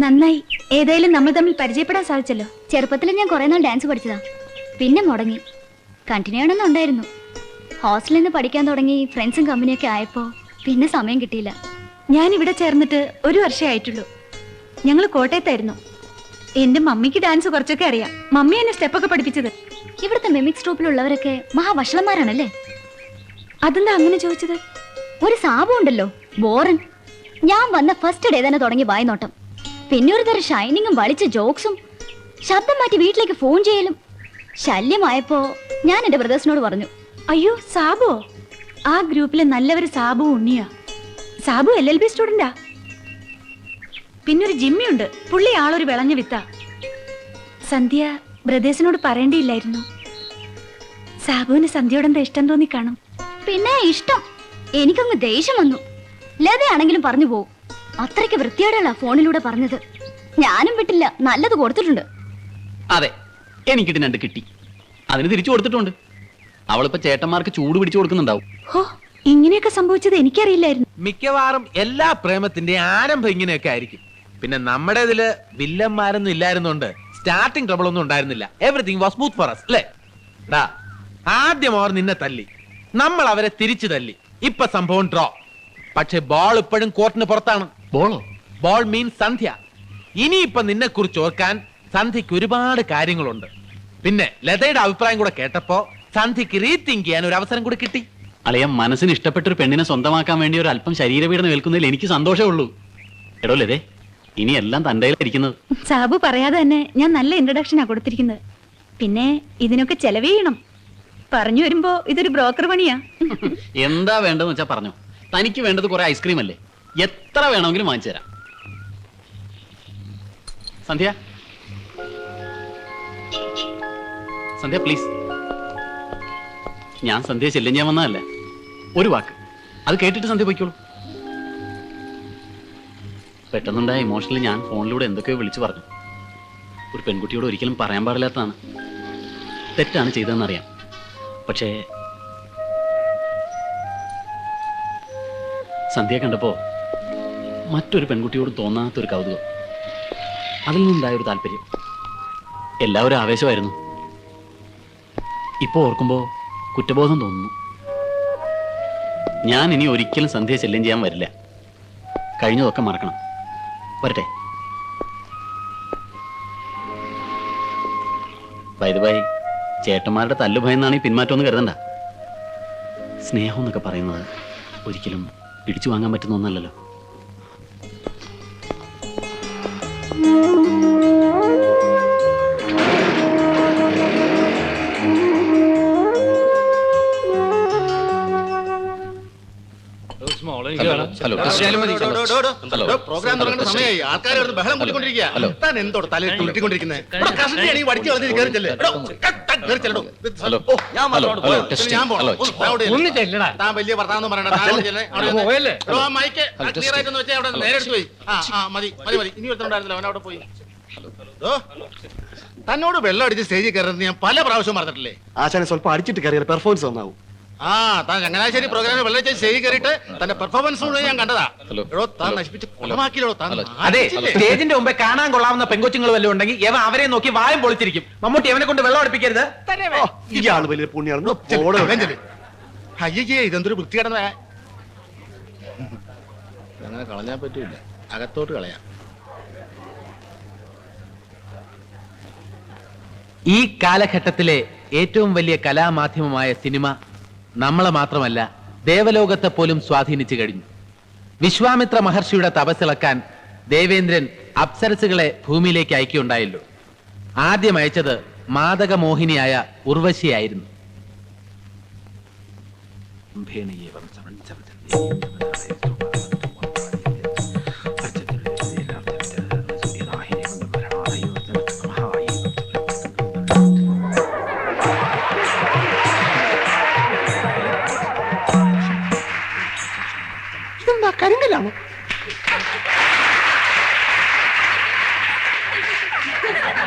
നന്നായി, ഏതായാലും നമ്മൾ തമ്മിൽ പരിചയപ്പെടാൻ സാധിച്ചല്ലോ. ചെറുപ്പത്തിൽ ഞാൻ കുറെ നാൾ ഡാൻസ് പഠിച്ചതാ, പിന്നെ മുടങ്ങി. കണ്ടിന്യൂ ചെയ്യണമെന്നുണ്ടായിരുന്നു. ഹോസ്റ്റലിൽ നിന്ന് പഠിക്കാൻ തുടങ്ങി, ഫ്രണ്ട്സും കമ്പനിയൊക്കെ ആയപ്പോ പിന്നെ സമയം കിട്ടിയില്ല. ഞാൻ ഇവിടെ ചേർന്നിട്ട് 1 വർഷമേ ആയിട്ടുള്ളൂ. ഞങ്ങൾ കോട്ടയത്തായിരുന്നു. എന്റെ മമ്മിക്ക് ഡാൻസ് കുറച്ചൊക്കെ അറിയാം. മമ്മി എന്നെ സ്റ്റെപ്പൊക്കെ പഠിപ്പിച്ചത്. ഇവിടുത്തെ മിമിക്സ് ട്രൂപ്പിലുള്ളവരൊക്കെ മഹാവഷളന്മാരാണല്ലേ? അതെന്താ അങ്ങനെ ചോദിച്ചത്? ഒരു സാബു ഉണ്ടല്ലോ, ബോറൻ. ഞാൻ വന്ന ഫസ്റ്റ് ഡേ തന്നെ തുടങ്ങി വായ്നോട്ടം. പിന്നെ ഒരു തരം ഷൈനിങ്ങും വളിച്ച ജോക്സും, ശബ്ദം മാറ്റി വീട്ടിലേക്ക് ഫോൺ ചെയ്യലും. ശല്യമായപ്പോ ഞാൻ എന്റെ ബ്രദേഴ്സിനോട് പറഞ്ഞു. അയ്യോ, സാബു? ആ ഗ്രൂപ്പിലെ നല്ലവര് സാബു ഉണ്ണിയാ. സാബു LLB സ്റ്റുഡന്റാ. പിന്നൊരു ജിമ്മിയുണ്ട്, പുള്ളി ആളൊരു വിളഞ്ഞ വിത്താ. സന്ധ്യ ബ്രദേഴ്സിനോട് പറയേണ്ടിയില്ലായിരുന്നു. സാബുവിന് സന്ധ്യയോടെന്താ ഇഷ്ടം തോന്നി കാണും. പിന്നെ ഇഷ്ടം, എനിക്കങ്ങ് ദേഷ്യം വന്നു. ലതയാണെങ്കിലും പറഞ്ഞു പോവും. അത്രയ്ക്ക് വൃത്തിയോടെയുള്ള ഫോണിലൂടെ പറഞ്ഞത്. ഞാനും വിട്ടില്ല, നല്ലത് കൊടുത്തിട്ടുണ്ട്. അതെ, എനിക്കിട്ട് 2 കിട്ടി, അതിന് തിരിച്ചു കൊടുത്തിട്ടുണ്ട്. അവളിപ്പോ ചേട്ടന്മാർക്ക് ചൂട് പിടിച്ചു കൊടുക്കുന്നുണ്ടാവും. ഹോ, ഇങ്ങനെയൊക്കെ സംഭവിച്ചത് എനിക്കറിയില്ലായിരുന്നു. മിക്കവാറും എല്ലാ പ്രേമത്തിന്റെ ആരംഭം ഇങ്ങനെയൊക്കെ ആയിരിക്കും. പിന്നെ നമ്മുടെ ഇതില് വില്ലന്മാരൊന്നും ഇല്ലായിരുന്നോണ്ട് സ്റ്റാർട്ടിംഗ് ട്രബിൾ ഒന്നും ഉണ്ടായിരുന്നില്ല. Everything was smooth for us, അല്ലേ? ആദ്യം അവർ നിന്നെ തല്ലി, നമ്മൾ അവരെ തിരിച്ചു തല്ലി. ഇപ്പൊ സംഭവം ഡ്രോ. പക്ഷെ ബോൾ ഇപ്പോഴും കോർട്ടിന് പുറത്താണ്. ബോളോ? ബോൾ മീൻസ് സന്ധ്യ. ഇനിയിപ്പൊ നിന്നെ കുറിച്ച് ഓർക്കാൻ സന്ധ്യക്ക് ഒരുപാട് കാര്യങ്ങളുണ്ട്. പിന്നെ ലതയുടെ അഭിപ്രായം കൂടെ കേട്ടപ്പോ സന്ധ്യക്ക് റീതിങ്ക് ചെയ്യാൻ ഒരു അവസരം കൂടി കിട്ടി. അളിയ, മനസ്സിന് ഇഷ്ടപ്പെട്ട ഒരു പെണ്ണിനെ സ്വന്തമാക്കാൻ വേണ്ടി ഒരു അല്പം ശരീരപീഡനം ഏൽക്കുന്നതിൽ എനിക്ക് സന്തോഷമേ ഉള്ളൂ. എടോ ലതേ, ഇനി എല്ലാം തന്റെ ഇരിക്കുന്നത്. സാബു പറയാതെ തന്നെ ഞാൻ നല്ല ഇൻട്രഡക്ഷനാ കൊടുത്തിരിക്കുന്നത്. പിന്നെ ഇതിനൊക്കെ ചെലവ് ചെയ്യണം. പറഞ്ഞു വരുമ്പോ ഇതൊരു ബ്രോക്കർ പണിയാ. എന്താ വേണ്ടതെന്ന് വെച്ചാ പറഞ്ഞോ. തനിക്ക് വേണ്ടത് കുറെ ഐസ്ക്രീം അല്ലേ? എത്ര വേണമെങ്കിലും വാങ്ങിച്ചു തരാം. സന്ധ്യ, സന്ധ്യ പ്ലീസ്. ഞാൻ സന്ധ്യ ശല്യം ചെയ്യാൻ വന്നതല്ല. ഒരു വാക്ക്, അത് കേട്ടിട്ട് സന്ധ്യ പോയിക്കോളൂ. പെട്ടെന്നുണ്ടായ ഇമോഷണലി ഞാൻ ഫോണിലൂടെ എന്തൊക്കെയോ വിളിച്ചു പറഞ്ഞു. ഒരു പെൺകുട്ടിയോട് ഒരിക്കലും പറയാൻ പാടില്ലാത്തതാണ്. തെറ്റാണ് ചെയ്തതെന്നറിയാം. പക്ഷേ സന്ധ്യ കണ്ടപ്പോ മറ്റൊരു പെൺകുട്ടിയോട് തോന്നാത്തൊരു കൗതുകം, അതിൽ നിന്നുണ്ടായൊരു താല്പര്യം, എല്ലാവരും ആവേശമായിരുന്നു. ഇപ്പൊ ഓർക്കുമ്പോ കുറ്റബോധം തോന്നുന്നു. ഞാൻ ഇനി ഒരിക്കലും സന്ധ്യ ശല്യം ചെയ്യാൻ വരില്ല. കഴിഞ്ഞതൊക്കെ മറക്കണം. വരട്ടെ. ബൈ ചേട്ടന്മാരുടെ തല്ലു ഭയന്നാണ് ഈ പിന്മാറ്റമൊന്നും കരുതണ്ട. സ്നേഹം എന്നൊക്കെ പറയുന്നത് ഒരിക്കലും പിടിച്ചു വാങ്ങാൻ പറ്റുന്ന ഒന്നല്ലല്ലോ. പ്രോഗ്രാം തുടങ്ങേണ്ട സമയമായി. ആൾക്കാർ ബഹളം കൂട്ടിക്കൊണ്ടിരിക്കുക. താൻ എന്തോട് തലയിൽ തുള്ളിക്കൊണ്ടിരിക്കുന്നത്? താൻ വലിയ വർത്താനം പറയണ്ട. നേരെ എടുത്ത് പോയി. മതി മതി മതി. ഇനി ഒരുത്തണ്ടായിരുന്നില്ല, അവനവിടെ പോയി. തന്നോട് വെള്ളം അടിച്ച് സ്റ്റേജിൽ കയറുന്നത് ഞാൻ പല പ്രാവശ്യം പറഞ്ഞിട്ടില്ലേ? ആശാനെ സ്വല്പം അടിച്ചിട്ട് കയറിയ പെർഫോമൻസ് നന്നാവും. താൻ ചങ്ങനാശ്ശേരി പ്രോഗ്രാമിൽ വെള്ളം സ്റ്റേജിൽ കയറിയിട്ട് തന്റെ പെർഫോമൻസ് ഞാൻ കണ്ടതാ. താൻ നശിപ്പിച്ച് കുളമാക്കിയോ? അതെ, സ്റ്റേജിന്റെ മുമ്പേ കാണാൻ കൊള്ളാവുന്ന പെങ്കൊച്ചുങ്ങൾ വല്ലതും ഉണ്ടെങ്കിൽ എവ അവരെ നോക്കി വായം പൊളിച്ചിരിക്കും. മമ്മൂട്ടി അവനെ കൊണ്ട് വെള്ളം അടുപ്പിക്കരുത്. ഇയാള് വലിയ പുണ്യാണ്. അയ്യേ, ഇതെന്തൊരു വൃത്തികേടുന്ന. അങ്ങനെ കളഞ്ഞാൻ പറ്റൂല, അകത്തോട്ട് കളയാം. ഈ കാലഘട്ടത്തിലെ ഏറ്റവും വലിയ കലാമാധ്യമമായ സിനിമ നമ്മളെ മാത്രമല്ല ദേവലോകത്തെ പോലും സ്വാധീനിച്ചു കഴിഞ്ഞു. വിശ്വാമിത്ര മഹർഷിയുടെ തപസ്സിളക്കാൻ ദേവേന്ദ്രൻ അപ്സരസുകളെ ഭൂമിയിലേക്ക് അയക്കുകയുണ്ടായല്ലോ. ആദ്യം അയച്ചത് മാദകമോഹിനിയായ ഉർവശിയായിരുന്നു. കരിങ്കലാണോ?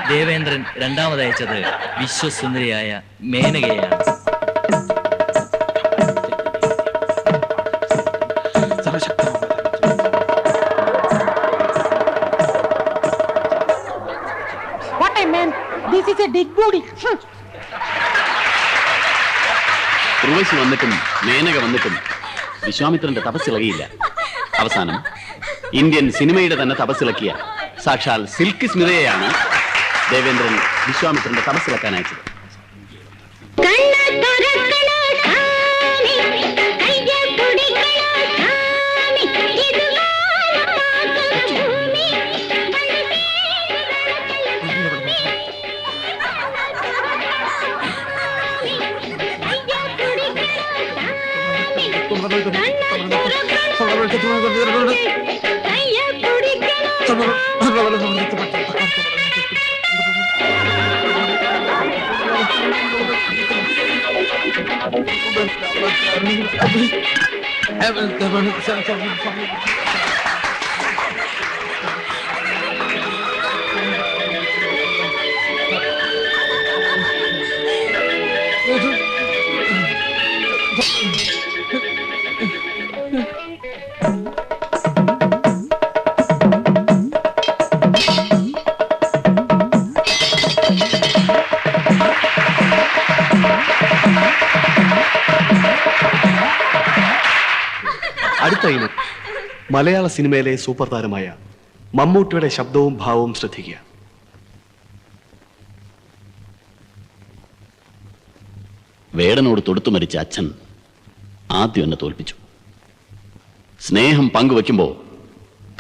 ദേവേന്ദ്രൻ രണ്ടാമതയച്ചത് വിശ്വസുന്ദരിയായ മേനകയാണ്. This is a dead body. Urvashi വന്നിട്ടും മേനക വന്നിട്ടും വിശ്വാമിത്രന്റെ തപസ്സിളകിയില്ല. അവസാനം ഇന്ത്യൻ സിനിമയുടെ തന്നെ തപസ്സിളക്കിയ സാക്ഷാൽ സിൽക്ക് സ്മിതയെയാണ് ദേവേന്ദ്രൻ വിശ്വാമിത്രന്റെ തപസ്സിളക്കാൻ അയച്ചത്. അടുത്ത ഇനം മലയാള സിനിമയിലെ സൂപ്പർ താരമായ മമ്മൂട്ടിയുടെ ശബ്ദവും ഭാവവും ശ്രദ്ധിക്കുക. വേടനോട് തൊടുത്തു മരിച്ച അച്ഛൻ ആദ്യം എന്നെ തോൽപ്പിച്ചു. സ്നേഹം പങ്കുവെക്കുമ്പോൾ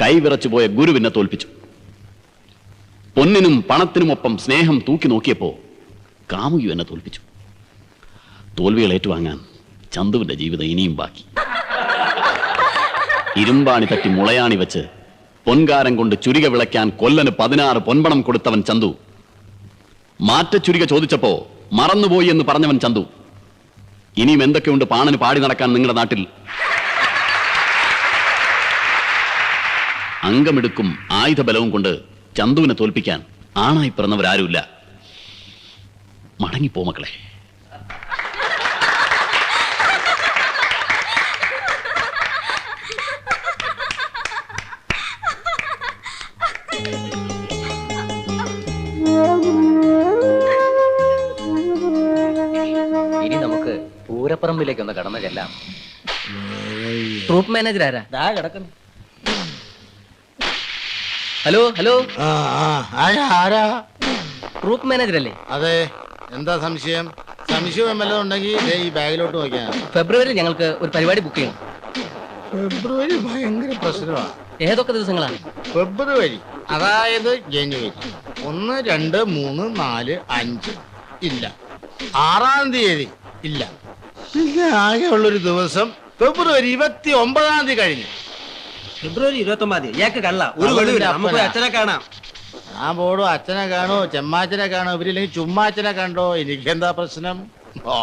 കൈവിറച്ചുപോയ ഗുരുവിനെ തോൽപ്പിച്ചു. പൊന്നിനും പണത്തിനുമൊപ്പം സ്നേഹം തൂക്കി നോക്കിയപ്പോ കാമുകി എന്നെ തോൽപ്പിച്ചു. തോൽവികൾ ഏറ്റുവാങ്ങാൻ ചന്തുവിന്റെ ജീവിതം ഇനിയും ബാക്കി. ഇരുമ്പാണി തട്ടി മുളയാണി വെച്ച് പൊൻകാരം കൊണ്ട് ചുരിക വിളയ്ക്കാൻ കൊല്ലന് 16 പൊൻപണം കൊടുത്തവൻ ചന്തു. മാറ്റച്ചുരിക ചോദിച്ചപ്പോ മറന്നുപോയി എന്ന് പറഞ്ഞവൻ ചന്തു. ഇനിയും എന്തൊക്കെയുണ്ട് പാണന് പാടി നടക്കാൻ നിങ്ങളുടെ നാട്ടിൽ? അംഗമെടുക്കും ആയുധബലവും കൊണ്ട് ചന്തുവിനെ തോൽപ്പിക്കാൻ ആണായി പിറന്നവരാരുമില്ല. മടങ്ങിപ്പോ മക്കളെ. ഇനി നമുക്ക് പൂരപ്പറമ്പിലേക്ക് ഒന്ന് കടന്നു ചെല്ലാം. ട്രൂപ്പ് മാനേജർ ആരാ? ദാ കിടക്കുന്നു. ഹലോ ഹലോ, ആരാ? ട്രൂപ്പ് മാനേജർ അല്ലേ? അതെ, എന്താ സംശയം? സംശയം വല്ലതും ഉണ്ടെങ്കിൽ ദേ ഈ ബാഗിലോട്ട് നോക്കിയാൽ. ഫെബ്രുവരി ഞങ്ങൾക്ക് ഒരു പരിപാടി ബുക്ക് ചെയ്യണം. ഫെബ്രുവരി ഭയങ്കര പ്രശ്നമാണ്. ഏതൊക്കെ ദിവസങ്ങളാണ്? ഫെബ്രുവരി അതായത് ജനുവരി 1, 2, 3, 4, 5 ഇല്ല. 6-ാം തീയതി ഇല്ല. പിന്നെ ആകെയുള്ളൊരു ദിവസം ഫെബ്രുവരി 29-ാം തീയതി കഴിഞ്ഞു. ഫെബ്രുവരി 29-ാം തീയതി ഇയാൾക്ക് കള്ള ഒരു വെളിവില്ല. നമുക്ക് അച്ഛനെ കാണാം. ഞാൻ പോടോ, അച്ഛനെ കാണോ ചെമ്മാച്ചനെ കാണോ, ഇവരില്ലെങ്കിൽ ചുമ്മാച്ചനെ കണ്ടോ, എനിക്കെന്താ പ്രശ്നം? ഓ